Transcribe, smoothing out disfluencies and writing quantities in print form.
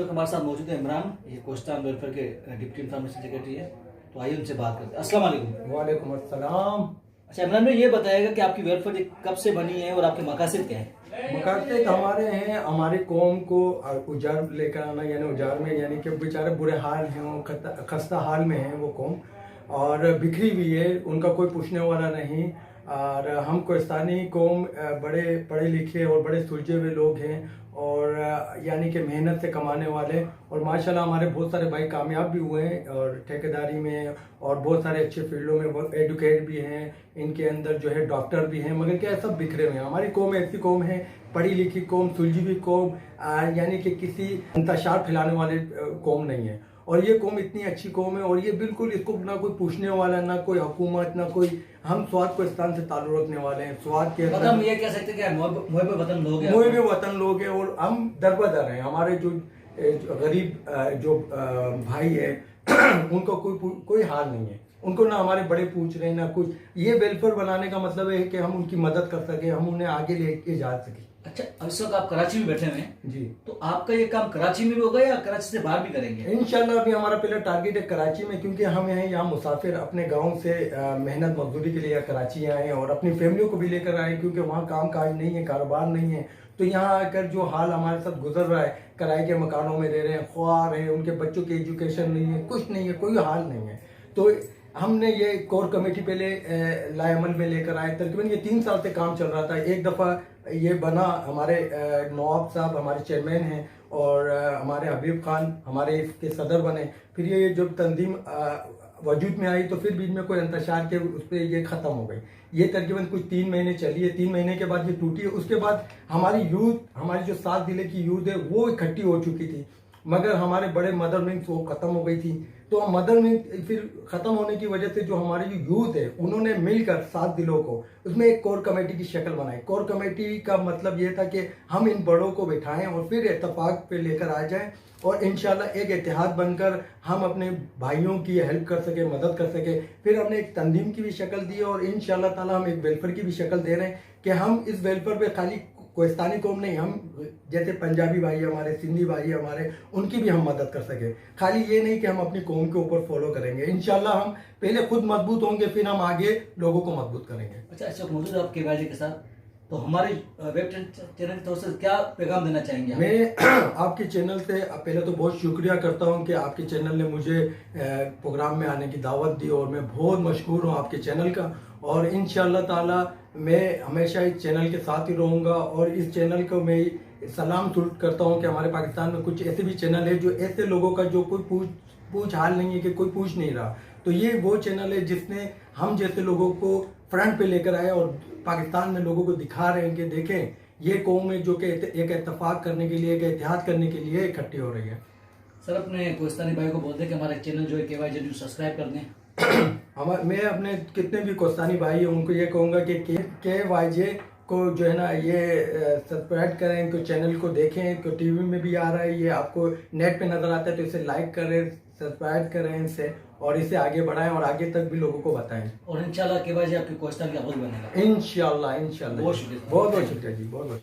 तो हमारे साथ मौजूद है इमरान, ये कोस्टान वेलफेयर के डिप्टी इंफॉर्मेशन सेक्रेटरी है। तो आइए उनसे बात करते हैं। अस्सलाम वालेकुम। वालेकुम अस्सलाम। अच्छा इमरान भाई, ये बताएगा कि आपकी वेलफेयर कब से बनी है और आपके मकासद क्या है? मकासद हमारे हैं हमारी कौम को उजाड़ लेकर आना, यानी उजाड़ में, यानी कि बेचारे बुरे हाल हैं, वो खस्ता हाल में है वो कौम, और बिखरी हुई है, उनका कोई पूछने वाला नहीं। और हम कोस्तानी कौम बड़े पढ़े लिखे और बड़े सुलझे हुए लोग हैं, और यानी कि मेहनत से कमाने वाले, और माशाल्लाह हमारे बहुत सारे भाई कामयाब भी हुए हैं और ठेकेदारी में, और बहुत सारे अच्छे फील्डों में बहुत एडुकेट भी हैं, इनके अंदर जो है डॉक्टर भी हैं, मगर क्या सब बिखरे हुए हैं। हमारी कौम ऐसी कौम है, पढ़ी लिखी कौम, सुलझी हुई कौम, यानी कि किसी इंतशार फैलाने वाले कौम नहीं है। और ये कौम इतनी अच्छी कौम है, और ये बिल्कुल इसको ना कोई पूछने वाला, ना कोई हुकूमत, ना कोई, हम स्वाद को स्थान से ताल्लुक रखने वाले हैं। स्वाद के मतलब हम ये कह सकते हैं कि मुहब्बे वतन लोग हैं, मुहब्बे वतन लोग हैं, और हम दरबदर हैं। हमारे जो गरीब जो भाई है उनको कोई हाल नहीं है, उनको ना हमारे बड़े पूछ रहे हैं ना कुछ। ये वेलफेयर बनाने का मतलब है कि हम उनकी मदद कर सके, हम उन्हें आगे लेके जा सके। अच्छा, इस वक्त आप कराची में बैठे हुए हैं जी, तो आपका ये काम कराची में भी होगा या कराची से बाहर भी करेंगे? इंशाल्लाह अभी हमारा पहला टारगेट है कराची में, क्योंकि हम हैं यहाँ मुसाफिर, अपने गांव से मेहनत मजदूरी के लिए कराची आए हैं, और अपनी फैमिलियों को भी लेकर आए, क्योंकि वहाँ काम काज नहीं है, कारोबार नहीं है। तो यहाँ आकर जो हाल हमारे साथ गुजर रहा है, किराए के मकानों में रह रहे हैं, ख्वार है, उनके बच्चों की एजुकेशन नहीं है, कुछ नहीं है, कोई हाल नहीं है। तो हमने ये कोर कमेटी पहले लाएमल में लेकर आए। तकरीबन ये 3 साल से काम चल रहा था। एक दफ़ा ये बना, हमारे नवाब साहब हमारे चेयरमैन हैं, और हमारे हबीब खान हमारे इसके सदर बने। फिर ये जब तंजीम वजूद में आई तो फिर बीच में कोई इंतशार के उस पर ये ख़त्म हो गई। ये तकरीबन कुछ 3 महीने चली है। 3 महीने के बाद ये टूटी है। उसके बाद हमारी यूथ, हमारी जो 7 जिले की यूथ है वो इकट्ठी हो चुकी थी, मगर हमारे बड़े मदर विंग्स वो ख़त्म हो गई थी। तो मदर विंग फिर ख़त्म होने की वजह से जो हमारी जो यूथ है उन्होंने मिलकर 7 जिलों को, उसमें एक कोर कमेटी की शक्ल बनाई। कोर कमेटी का मतलब ये था कि हम इन बड़ों को बिठाएं और फिर इत्तेफाक पे लेकर आ जाएं, और इंशाल्लाह एक इत्तेहाद बनकर हम अपने भाइयों की हेल्प कर सके, मदद कर सके। फिर हमने एक तंजीम की भी शक्ल दी, और इंशाल्लाह ताला हम एक वेलफेयर की भी शक्ल दे रहे हैं कि हम इस वेलफेयर पे खाली कोस्तानी कौम नहीं, हम जैसे पंजाबी भाई हमारे, सिंधी भाई हमारे, उनकी भी हम मदद कर सके। खाली ये नहीं कि हम अपनी कौम के ऊपर फॉलो करेंगे। इंशाल्लाह हम पहले खुद मजबूत होंगे, फिर हम आगे लोगों को मजबूत करेंगे। अच्छा, इस वक्त मौजूद आप केवाईजी के साथ, तो हमारे वेब चैनल की तरफ से क्या पैगाम देना चाहेंगे? मैं आपके चैनल से पहले तो बहुत शुक्रिया करता हूं कि आपके चैनल ने मुझे प्रोग्राम में आने की दावत दी, और मैं बहुत मशहूर हूं आपके चैनल का। और इंशाल्लाह ताला मैं हमेशा इस चैनल के साथ ही रहूंगा, और इस चैनल को मैं सलाम सलूट करता हूं कि हमारे पाकिस्तान में कुछ ऐसे भी चैनल है जो ऐसे लोगों का जो कोई पूछ हाल नहीं है, कि कोई पूछ नहीं रहा। तो ये वो चैनल है जिसने हम जैसे लोगों को फ्रंट पे लेकर आया, और पाकिस्तान में लोगों को दिखा रहे हैं कि देखें ये कौम है जो कि एक इत्तेफाक करने के लिए, एक इत्तेहाद करने के लिए इकट्ठी हो रही है। सर, अपने कोस्तानी भाई को बोल दें कि हमारे चैनल जो है केवाईजी न्यूज़ सब्सक्राइब कर दें। मैं अपने कितने भी कोस्तानी भाई हैं उनको ये कहूँगा कि KYJ को जो है ना ये सब्सक्राइब करें, इनको चैनल को देखें, इनको टीवी में भी आ रहा है, ये आपको नेट पे नज़र आता है, तो इसे लाइक करें, सब्सक्राइब करें इसे, और इसे आगे बढ़ाएं और आगे तक भी लोगों को बताएं। और इंशाल्लाह केवाईजी आपकी कोस्तान का बहुत बनेगा। इंशाल्लाह बहुत शुक्रिया। बहुत शुक्रिया जी, बहुत।